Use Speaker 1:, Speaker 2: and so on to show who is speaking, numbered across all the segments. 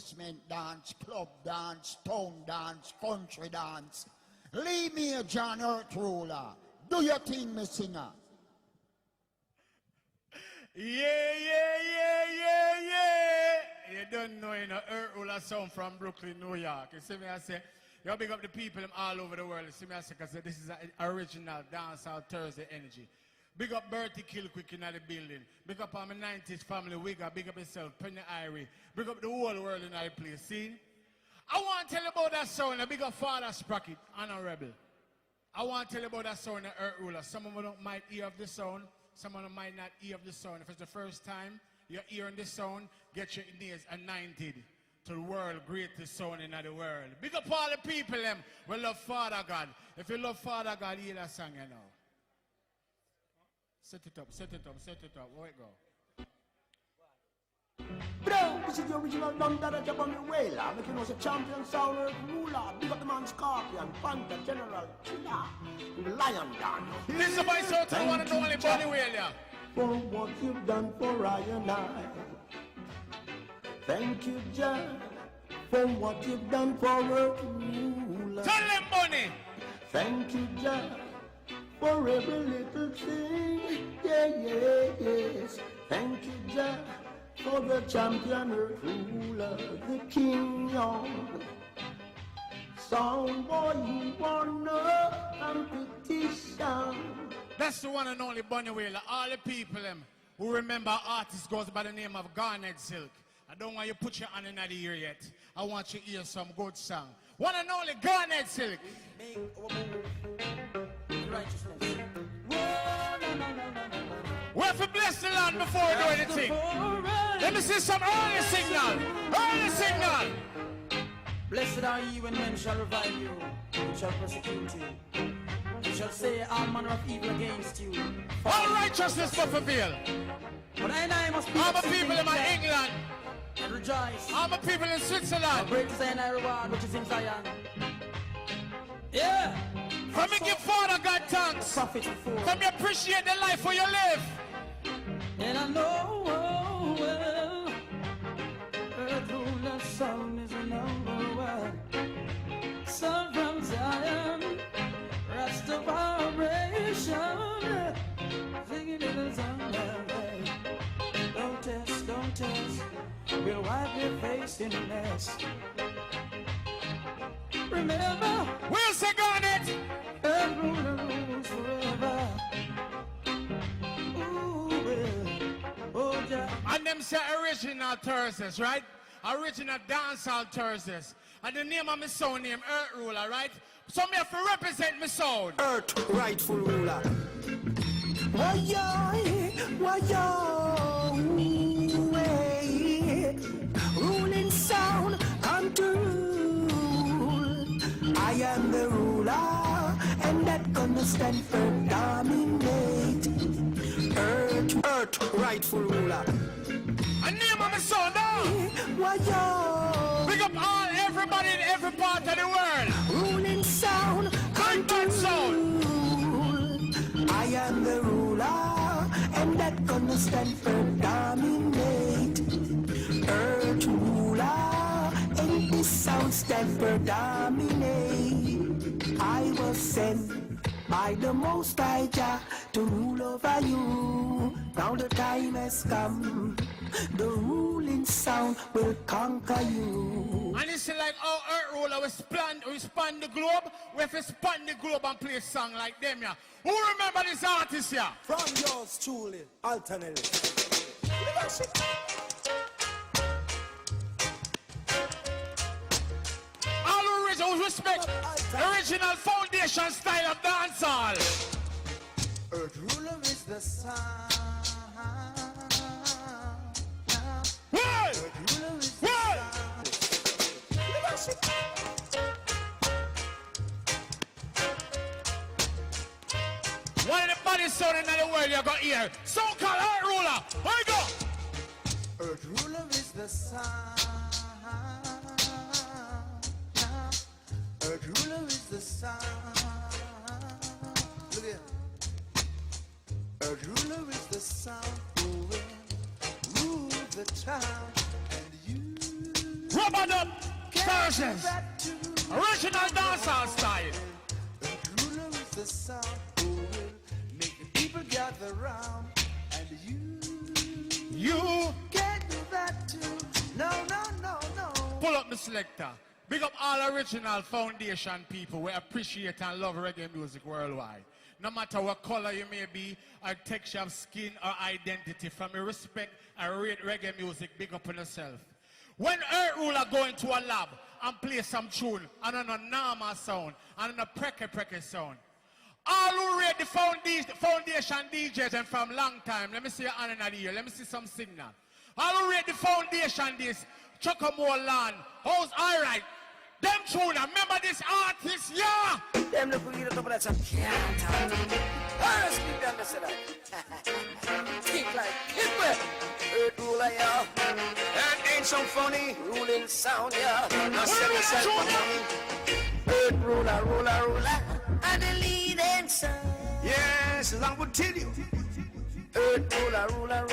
Speaker 1: basement dance, club dance, town dance, country dance. Leave me a John Earth ruler. Do your thing, me singer.
Speaker 2: Yeah. You don't know, you know, Earth ruler song from Brooklyn, New York. You see me, I say, you big up the people all over the world. You see me, I say, because this is an original Dancehall Thursday energy. Big up Bertie Killquick in the building. Big up all my 90s family, Wigga. Big up yourself, Penny Irie. Big up the whole world in the place, see? I want to tell you about that sound, a big up Father Sprocket, Honorable. I want to tell you about that sound, the Earth Ruler. Some of them might hear of the sound, some of them might not hear of the sound. If it's the first time you're hearing this sound, get your ears anointed to the world greatest sound in the world. Big up all the people them we love Father God. If you love Father God, hear that song, you know. Set it up. Where it go?
Speaker 3: Bro, this is the original London Japan Whaler. Make you know the champion sound Earth ruler. Big up the man Scorpion, Panther, General, Killer, the Lion Dan.
Speaker 2: This is my sound, I want to know only Bonnie Whaler.
Speaker 3: For what you've done for I and I. Thank you, Jah, for what you've done for Earth ruler.
Speaker 2: Tell them, Bonnie.
Speaker 3: Thank you, Jah, for every little thing. Yes. Thank you, Jah, for the champion Earth ruler, the king of sound boy, you want no competition.
Speaker 2: That's the one and only Bonnie Whaler. All the people them who remember artist goes by the name of Garnet Silk. I don't want you to put your hand in the ear yet. I want you to hear some good song. One and only Garnet Silk.
Speaker 3: Make our move in righteousness. Whoa, no.
Speaker 2: We have to bless the land before we do anything. Let me see some early signal.
Speaker 4: Blessed are ye when men shall revile you, and shall persecute you. They shall say all manner of evil against you.
Speaker 2: All righteousness must fulfill.
Speaker 4: But I must be
Speaker 2: all my people in England.
Speaker 4: And rejoice.
Speaker 2: All my people in Switzerland.
Speaker 4: Great is thy reward which is in Zion. Yeah.
Speaker 2: From me give Father God thanks. From you appreciate the life where you live.
Speaker 4: And I know well, Earth ruler song is a number one. Son from Zion, Rastafari, singing in the song. Don't test, we'll wipe your face in the mess. Remember,
Speaker 2: we'll sing on it.
Speaker 4: Earth ruler rules forever.
Speaker 2: And them say original Thursdays, right? Original Dancehall Thursdays. And the name of my sound name, Earth Ruler, right? So me have to represent my sound.
Speaker 3: Earth rightful ruler. Ruling sound come to rule. I am the ruler, and that gonna stand for dominate. Earth rightful ruler.
Speaker 2: And name of my son now. Big up everybody in every part of the world.
Speaker 3: Ruling sound,
Speaker 2: content sound.
Speaker 3: I am the ruler, and that gonna stand for dominate. Earth ruler, and this sound stand for dominate. I was sent by the Most High Jah to rule over you. Now the time has come. The ruling sound will conquer you.
Speaker 2: And it's like our Earth Ruler, we span the globe. We have to span the globe and play a song like them, yeah. Who remember this artist, yeah?
Speaker 3: From yours truly, Alternative.
Speaker 2: All original respect, original foundation style of dancehall.
Speaker 4: Earth ruler is the sun.
Speaker 2: What?
Speaker 4: Earth ruler is the sun.
Speaker 2: One of the baddest sound in the world you got here. Song called Earth Ruler. Where you go?
Speaker 4: Earth ruler is the sun. Earth ruler is the sun. Look at it. Earth ruler is the sun who will rule the town, and you
Speaker 2: Rubber up Thursdays. Original dancehall style.
Speaker 5: Ruler is the sound who will make the people gather round, and you can't do that too. No, no, no, no.
Speaker 2: Pull up the selector. Big up all original foundation people. We appreciate and love reggae music worldwide. No matter what color you may be, or texture of skin or identity, from your respect and rate reggae music, big up on yourself. When Earth Ruler go into a lab and play some tune and on a normal sound and on a preke sound, all who rate the foundation DJs and from long time, let me see your hand in the ear, let me see some signal. All who rate the foundation this, Chuck more land, how's alright? Them tune, remember this artist, yeah?
Speaker 4: Them look we get up that some can't. Why speak them say that? Think like it will. Earth ruler, yeah. That ain't so funny. Ruling sound, yeah. Now sell yourself for money. Earth ruler, and the leading sound.
Speaker 5: Yes, I will tell you.
Speaker 4: Earth ruler,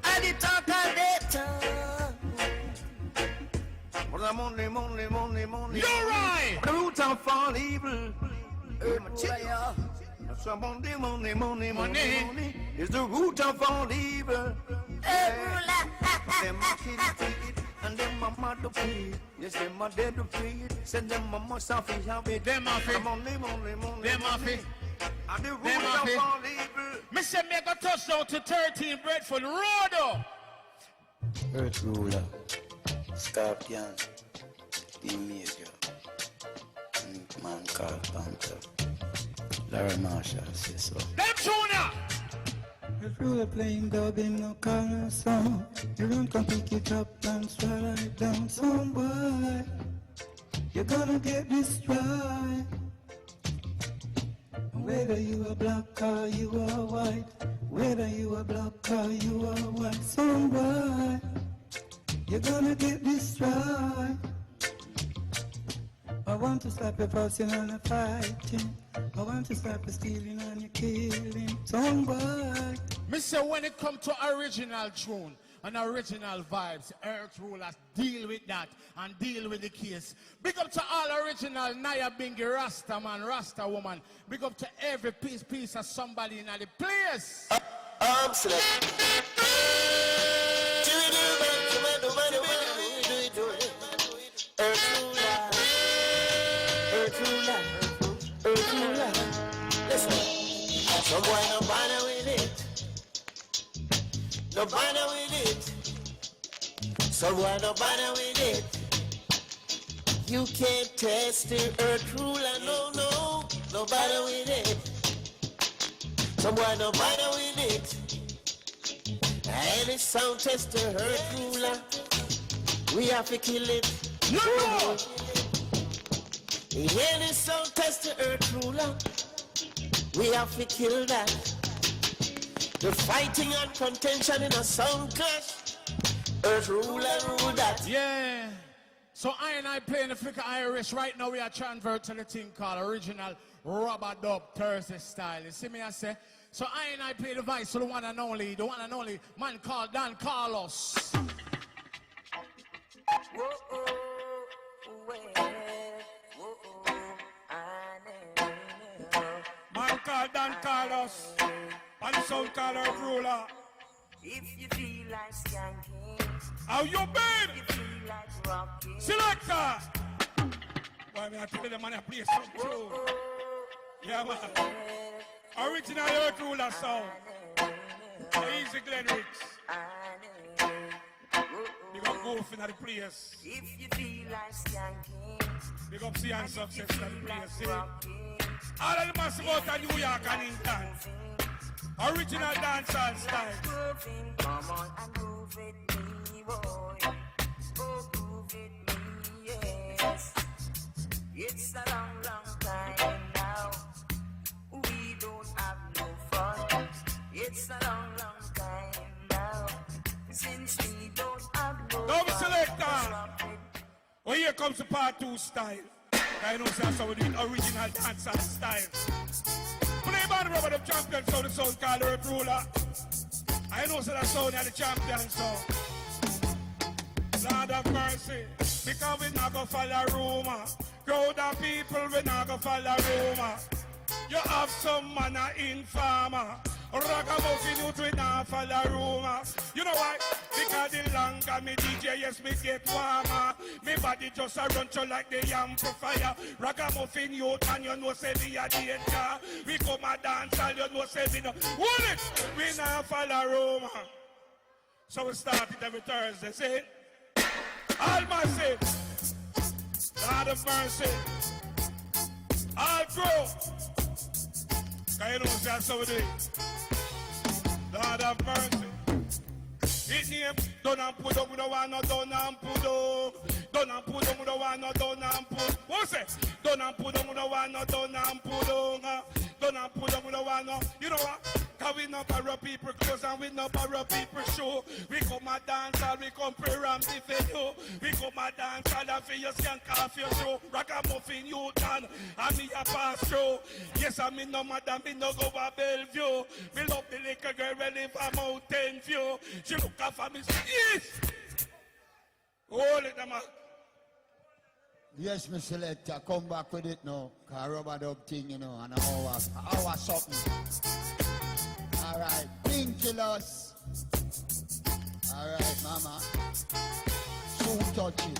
Speaker 4: and the talk of the tongue.
Speaker 5: Money.
Speaker 2: You're right!
Speaker 5: The root of all evil.
Speaker 4: Earth ruler, yeah.
Speaker 5: Some money is the root of all evil. Them a kid feed and them a mother feed. Yes, them a dead to feed. Send them a must have it.
Speaker 2: Them off it.
Speaker 5: Money.
Speaker 2: Them off it.
Speaker 5: And the root
Speaker 2: Them off
Speaker 5: of
Speaker 2: it.
Speaker 5: all evil.
Speaker 2: Me say make a touchdown to 13 Bradford Road.
Speaker 6: Earth ruler, Scorpion, the major, and man called Panther. Larry Marshall says so.
Speaker 2: Them tuna.
Speaker 6: Earth ruler playing dub in no corner song. You run come pick it up and swallow it down. Some boy, you're gonna get destroyed. Whether you are black or you are white, whether you are black or you are white, some boy, you're gonna get destroyed. I want to stop you fussing and a fighting. I want to stop you stealing and you killing. Some boy.
Speaker 2: Me say when it come to original tune and original vibes, Earth Rulers deal with that and deal with the case. Big up to all original Naya Bingy Rasta man, Rasta woman. Big up to every piece of somebody in the place.
Speaker 4: Earth ruler. Listen, some boy no bother with it. No bother with it. Some boy no bother with it. You can't test the Earth ruler, no bother with it. Some boy no bother with it. Any sound test the Earth ruler, we have to kill it.
Speaker 2: No!
Speaker 4: Any sound test the Earth ruler, we have to kill that. The fighting and contention in a sound clash, Earth ruler rule that.
Speaker 2: Yeah. So I and I playing the flicker Irish. Right now we are transferred to the thing called original rubber dub Thursday style. You see me I say? So I and I play the voice to the one and only man called Dan Carlos.
Speaker 7: Man called Dan Carlos, and the sound called Earth Ruler.
Speaker 8: If you feel like skanking,
Speaker 7: How you been?
Speaker 8: you feel like rocking.
Speaker 7: Selector! Boy, man, I tell you the man I play some tune. Yeah, man. Original Earth Ruler sound. Easy Glen Ricks. Big up Goof in the place.
Speaker 8: If you feel like skanking,
Speaker 7: Big up C and Success in the
Speaker 8: feel
Speaker 7: place.
Speaker 8: like
Speaker 7: See?
Speaker 8: rocking.
Speaker 7: All of the massive out of New York and England. Original dancehall style.
Speaker 8: Grooving, come on and groove with me, boy. Oh, groove with me, yes. It's a long time now. We don't have no fun. It's a long time now. Since we don't have no
Speaker 7: Now,
Speaker 8: fun.
Speaker 7: Selector. Well, here comes the part 2 style. I know that's how we do it, original dancehall style. Play by the rubber, the champion, so the sound called Earth Ruler. I know so that sound are the champion, so. Lord of mercy, because we not go follow rumor. Crowd of people, we not go follow rumor. You have some man a informer. Ragamuffin youth, we not follow rumor. You know why? Because the longer me DJ, yes, me get warmer. Me body just a run through like the amplifier. Ragamuffin youth, and you know say me a danger. We come a dance, all you know say me no. Hold it! We not follow rumor. So we start it every Thursday, see? All massive, Lord of mercy, all grow. Can you know that's how we do it? Lord of mercy. His name, don't and put up, we don't want no don't and put up. Don't and put up, we don't want no don't and put. What's it? Don't and put up, we don't want no don't and put up. Don't and put up, we don't want no. You know what? Cause we no borrow people clothes and we no borrow people show. We come a dance and we come pre-ram the video. We come a dance and I feel you skank off your show. Ragamuffin youth and me a pass through. Yes, I mean no madam, me no go a Bellevue. Me love the little girl when live a Mountain View. She look after me, yes! Hold it, man.
Speaker 1: Yes, Mr. Selector, come back with it now. Cause rubber dub thing, you know, and our something. All right, Pinkilos. All right, mama. Soon touch it.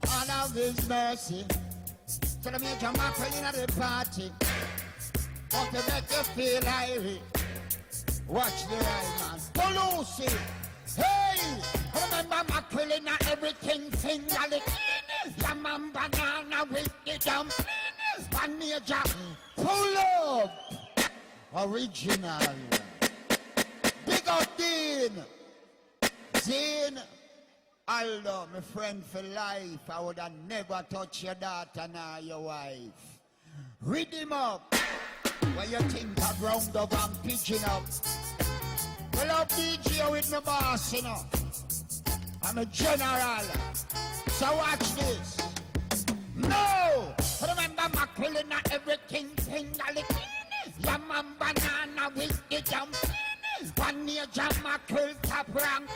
Speaker 1: All of his mercy. So the major mackerel in the party. But to make you feel irie. Watch the right man. Pelosi. Hey! Remember mackerel in everything finger. Lemon banana with the dumpling. One major. Pull up. Original. Big up Dean. Dean Aldo, my friend for life. I would have never touched your daughter nor your wife. Read him up. When you think of round up and pigeon up. Well, up DJ with my boss, you know. I'm a general. So watch this. No! Remember mackerel in everything finger. Lemon banana with the dumpling. One major mackerel top rank.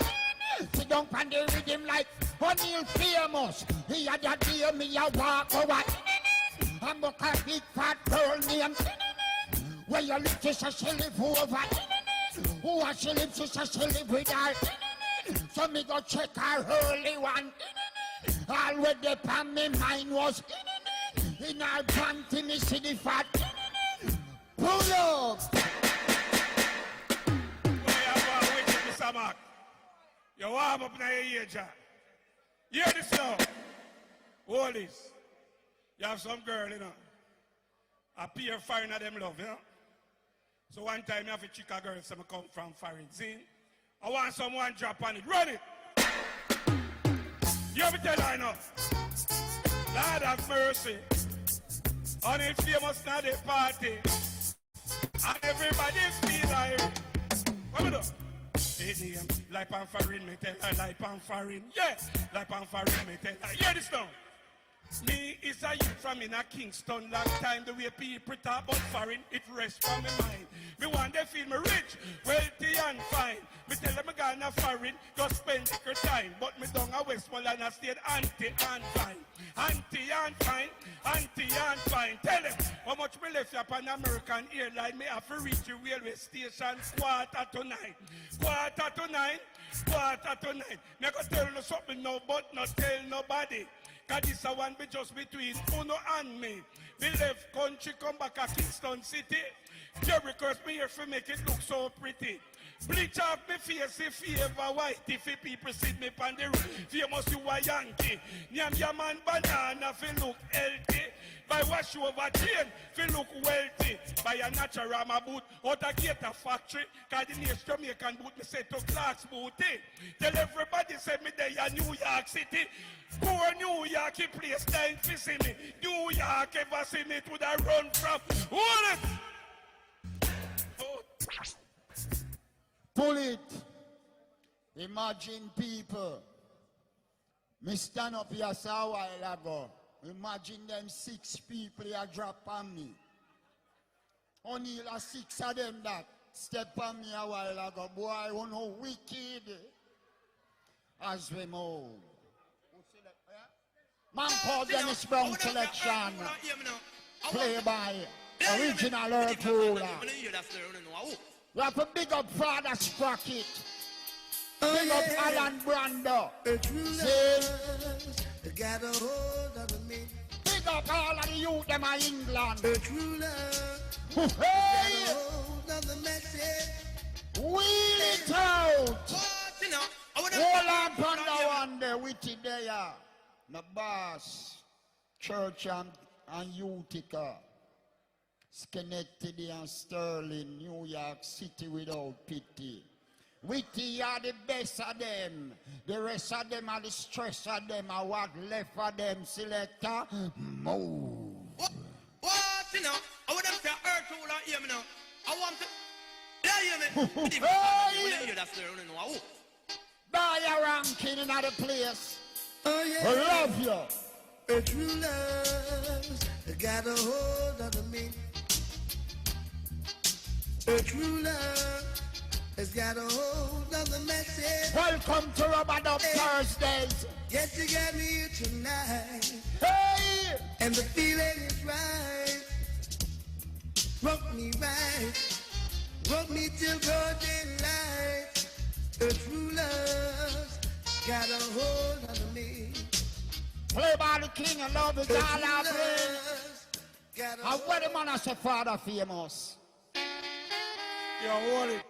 Speaker 1: Sit down on the rhythm like O'Neal famous. He had a day me a walk over. I'm a big fat girl named. Where you live to she live over. Who a she live to she live with her. So me go check her early one. All with the pan me mind was. In her panty me see the fat. Pull up!
Speaker 7: You warm up now your ear, John. Hear this now. Hold this. You have some girl, you know. A peer foreign of them love, you know. So one time you have a chica girl, some come from foreign. See? I want someone drop on it. Run it! You ever tell her now? Lord have mercy. On it famous now the party. And everybody feel like what we do? Hey, like pan foreign, me tell her like pan foreign. Yeah, like pan foreign, me tell her. Hear this now. Me is a youth from in a Kingston. Long time the way people talk about foreign, it rests from my mind. Me want they feel me rich, wealthy and fine. Me tell them I gonna foreign, just spend little time. But me down a Westmoreland and stayed anti and fine. Anti and fine, anti and fine. Tell them how much me left up on American airline. Me have to reach the railway station 8:45. 8:45. 8:45. Me go tell you something now, but not tell nobody. Cause this a one be just between Uno and me. Me left country, come back to Kingston City. Jericho's me here for make it look so pretty. Bleach off me face if you ever white. If you people see me on the roof, famous you a Yankee. Nyam yam and banana fi look healthy. By wash over chain fi look wealthy. By a natural my boot out a Gator factory. Cause the next Jamaican boot me say to class booty. Tell everybody say me there a New York City. Poor New York he place time fi see me. New York ever see me to the run from. Hold it!
Speaker 1: Pull it. Imagine people. Me stand up here so a while ago. Imagine them 6 people here drop on me. Only 6 of them that step on me a while ago. Boy, you know wicked. as we move. Man called Dennis Brown Selection. Play by original Earth Ruler. We have to big up Father Sprocket. Big up Alan Brando. See?
Speaker 3: Got a hold of me.
Speaker 1: Big up all of the youth them in England.
Speaker 3: The true love.
Speaker 1: Hey!
Speaker 3: Got a hold of the message.
Speaker 1: Wheel it out! Hold on, Panda one day, witty there. The boss, Church and Utica, Schenectady and Sterling, New York City without pity. Witty are the best of them. The rest of them are the stress of them. And what left of them, selector, move.
Speaker 9: What you know? I want them to earth all out here, now. I want to. Yeah, hear me?
Speaker 1: Hey!
Speaker 9: That's the only one.
Speaker 1: Buy a ranking in other place.
Speaker 3: Oh yeah.
Speaker 1: I love you.
Speaker 3: A true love got a hold of me. A true love has got a hold of the message.
Speaker 1: Welcome to Rubber Dub Thursdays.
Speaker 3: Yes, you got me here tonight.
Speaker 1: Hey!
Speaker 3: And the feeling is right. Rock me right. Rock me till broad daylight. A true love got a hold of me.
Speaker 1: Play by the king and love is all I bring. And where the man I say Father famous?
Speaker 7: Yo, hold it.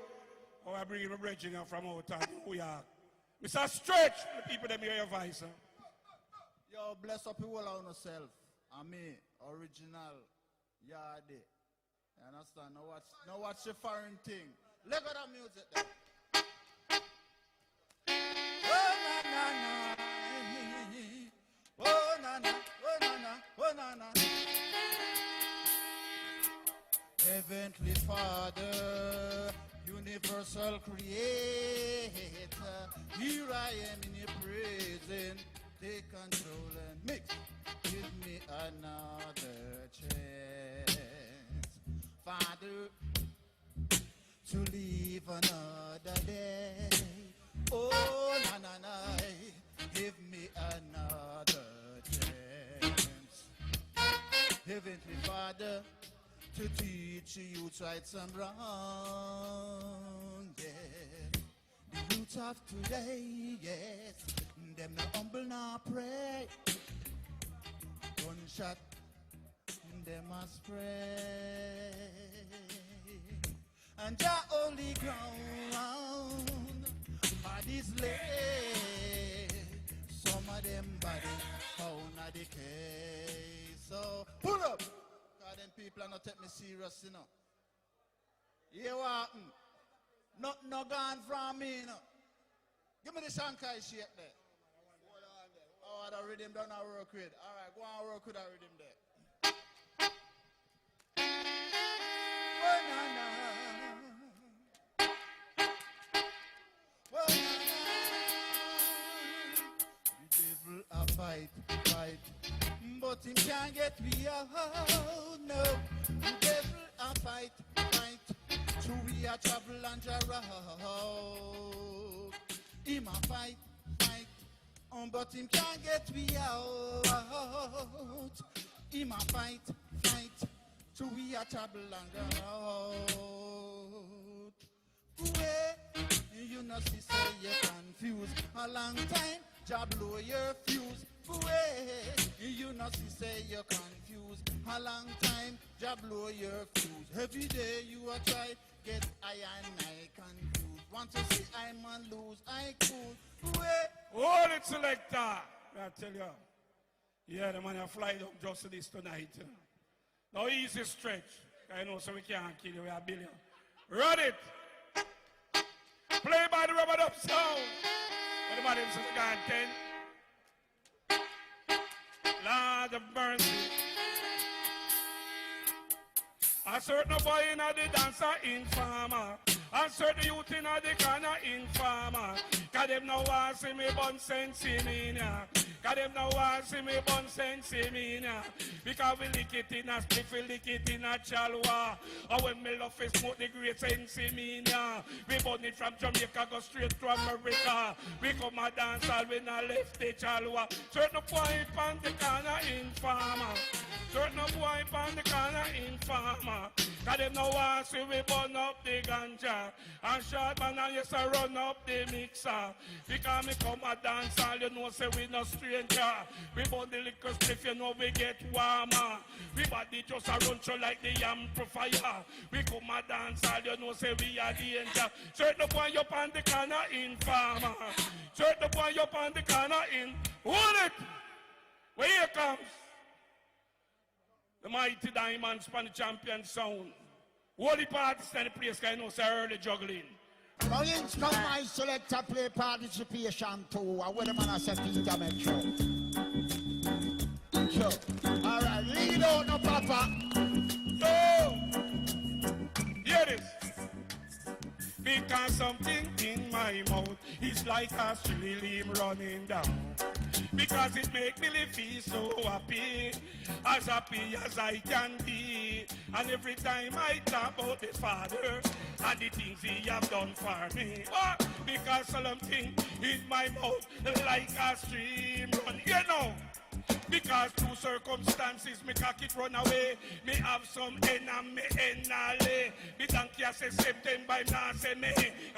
Speaker 7: Oh, I bring him a bridging from out of New York. Mr. Stretch, the people that hear your voice.
Speaker 10: Yo, bless up you all on yourself. And me, original, Yardie. You understand? Now watch the foreign thing. Look at that music there. Oh, na, na, na. Oh, na, na. Oh, na, na. Oh, na, na. Heavenly Father, universal creator, here I am in your presence. Take control and mix. Give me another chance, Father, to live another day. Oh, na na na, give me another chance. Heavenly Father, to teach the youth right and wrong, yes. The youth of today, yes. Them no humble nor pray. Gunshot, them a spray. And the only ground bodies lay. Some of them bodies found a decay. So pull up, cause them people are not take me serious, you know. You what? Nothing no gone from me, you know. Give me the Shankai shake there. Oh, that rhythm done I work with. All right, go on work with that rhythm there. Oh, na, na. Oh, na, na. The devil a fight, but him can't get me out. No, the devil a fight. So we a travel and road. Him a fight. But him can't get me out. Him a fight. So we a trouble and go out. Wait, you know see say you're confused. A long time, job blow your fuse. Wait, you know see say you're confused. A long time, job blow your fuse. Every day you a try, get I and I confused. Want to see I man lose, I cool. Wait.
Speaker 7: Hold it, selector. I tell you. Yeah, the man have fly up just to this tonight. Now easy stretch. I know so we can't kill you, we are billion. Run it. Play by the rubber dub sound. What the man says again, 10. Lord of mercy. A certain boy in the dancer informer. A certain youth in the corner informer. Cause them now want see me bun sense in ya. Cause them now want see me bun sense me now. Because we lick it in a spliff, we lick it in a chalwa. Or when me love is smoke the great sense me now. We burn it from Jamaica, go straight to America. We come a dance all we not left the chalwa. Certain boy on the corner informer. Certain boy on the corner informer. Cause them now want see we burn up the ganja. And short man and yes I run up the mixer. Because me come a dance all you know say we no stranger. We burn the liquor spliff you know we get warmer. We body just a run through like the amplifier. We come a dance all you know say we are danger. Certain boy up on the corner informer. Certain boy up on the corner in. Hold it! Where here comes the mighty diamond span champion sound. Holy parties in the place, I know, say early juggling.
Speaker 1: Now, inch come my selector play participation too. I would have man say Peter Metro. Sure. All right, lead out no papa.
Speaker 7: Oh, hear this. Because something in my mouth is like a stream running down. Because it make me feel so happy as I can be. And every time I talk about the Father and the things He have done for me, oh, because something in my mouth like a stream run, you know. Because through circumstances, me cock it run away. Me have some enemy. Me donkey say September, him not say me.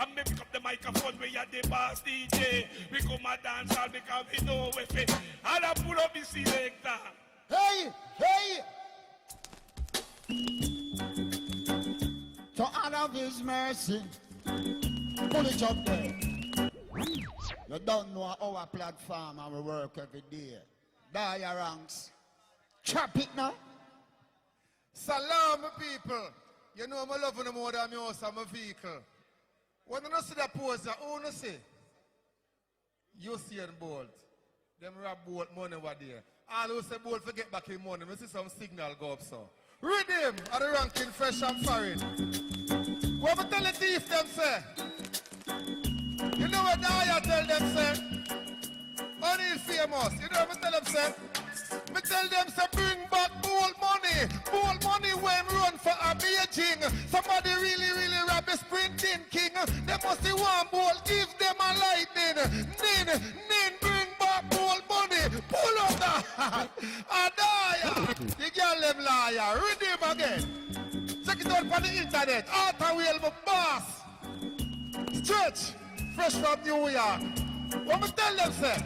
Speaker 7: And me pick up the microphone, we are the boss DJ. We come a dance all because we know we fit. And I pull up the selector.
Speaker 1: Hey, hey! To honor of His mercy, pull it up there. You don't know our platform and we work every day. Dire ranks. Chop it now.
Speaker 11: Salam, people. You know I'm loving them more than me house and my vehicle. When you see that pose, who you see? You see them bold. Them rap bold money over there. All who say bold forget back in money. I see some signal go up so. Read him at the ranking fresh and foreign. What we tell the thief them say? You know what I tell them say? Only famous. You know what I tell them say? Me tell them say bring back bold money. Bold money when run for a Beijing. Somebody really rob a sprinting king. They must be one bold. Give them a lightning. Nin, bring back bold money. Pull up that. Adaya. The girl them liar. Read him again. Check it out on the internet. Arthur Whale, my boss. Stretch. Fresh from New York. What me tell them say?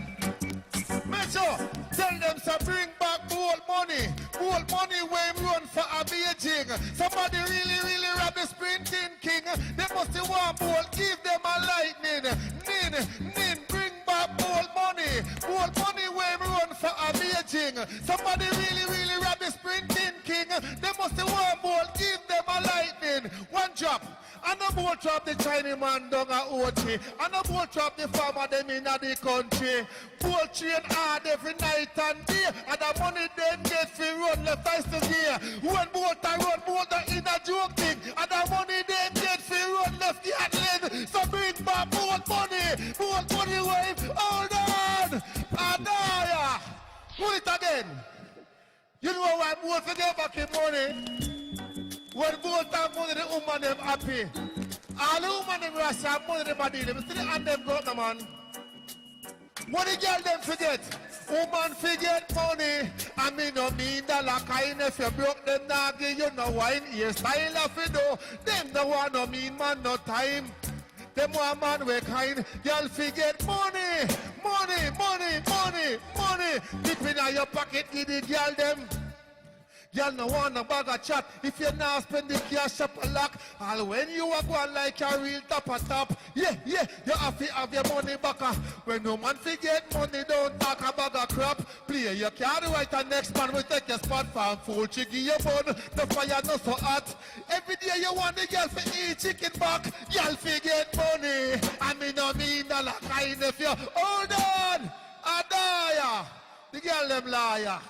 Speaker 11: Make sure, tell them to bring back bold money. Bold money when run for a Beijing. Somebody really rob the sprinting king. They must be one bold, give them a lightning. Nin, bring back bold money. Bold money when run for a Beijing. Somebody really rob the sprinting king. They must be one bold, give them a lightning. One drop. And a boat trap the Chinese man down a OT. And a boat trap the farmer them in the country. Boat train hard every night and day. And the money them get for run left ice to gear. When boat a run, boat a in a joke thing. And the money them get for run left the lane. So bring back boat money wave. Hold on. Adaya. Pull it again. You know why boat forget back in money? When both have money, the woman them happy. All the woman them rush have money them body. Them still and them go the man. What the girl them forget? Woman forget money. I mean no mean dollar kind. If you broke them now give you no wine. Hairstyle of it though. Them no want no mean man no time. Them one man we kind. Girl forget money. Dip in your pocket give the girl them. Y'all no want a bag of chat. If you now spend the cash up a lock, all when you are going like a real top. Yeah, you have to have your money back. When no man forget money, don't talk a bag of crap. Play your card right and next man will take your spot from full chicken your bun. The fire not so hot. Every day you want the girl for eat chicken back. Y'all forget money. I mean no mean dollar kind if you hold on. Adaya. The girl them liar.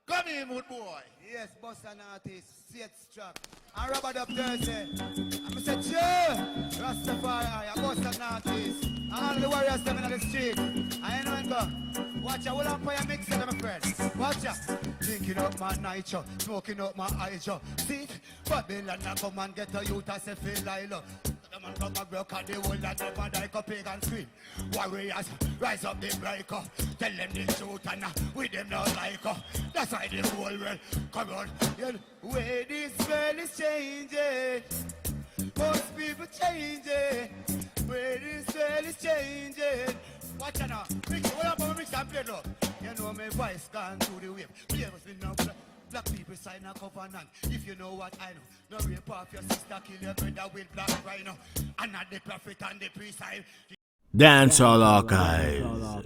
Speaker 11: Come in, mood boy.
Speaker 10: Yes, boss and artist, set struck. And Robert up Thursday. I'm say, Joe, Rastafari, a boss and artist. And all the warriors coming on the street. I ain't know go. Watch out, hold on for your mixer, my friend. Watch out. Drinking up my nitro, smoking up my hydro. See, Babylon now come and get a youth as a feel like love. The man come and broke out the whole lot of my dyke up and scream. Warriors, rise up the breaker. Tell them the truth and with them not like her. That's why the whole world come on. Where this world is changing. Most people changing. Where this world is changing. Watch out now. Mix, what up, mix and play up. You know my voice gone through the wave. Players with no black people sign a covenant. If you know what I know. No rape off your sister, kill your brother with black rhino. And not the prophet and the priest.
Speaker 12: Dancehall Archives.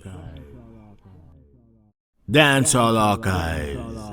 Speaker 12: Dancehall Archives.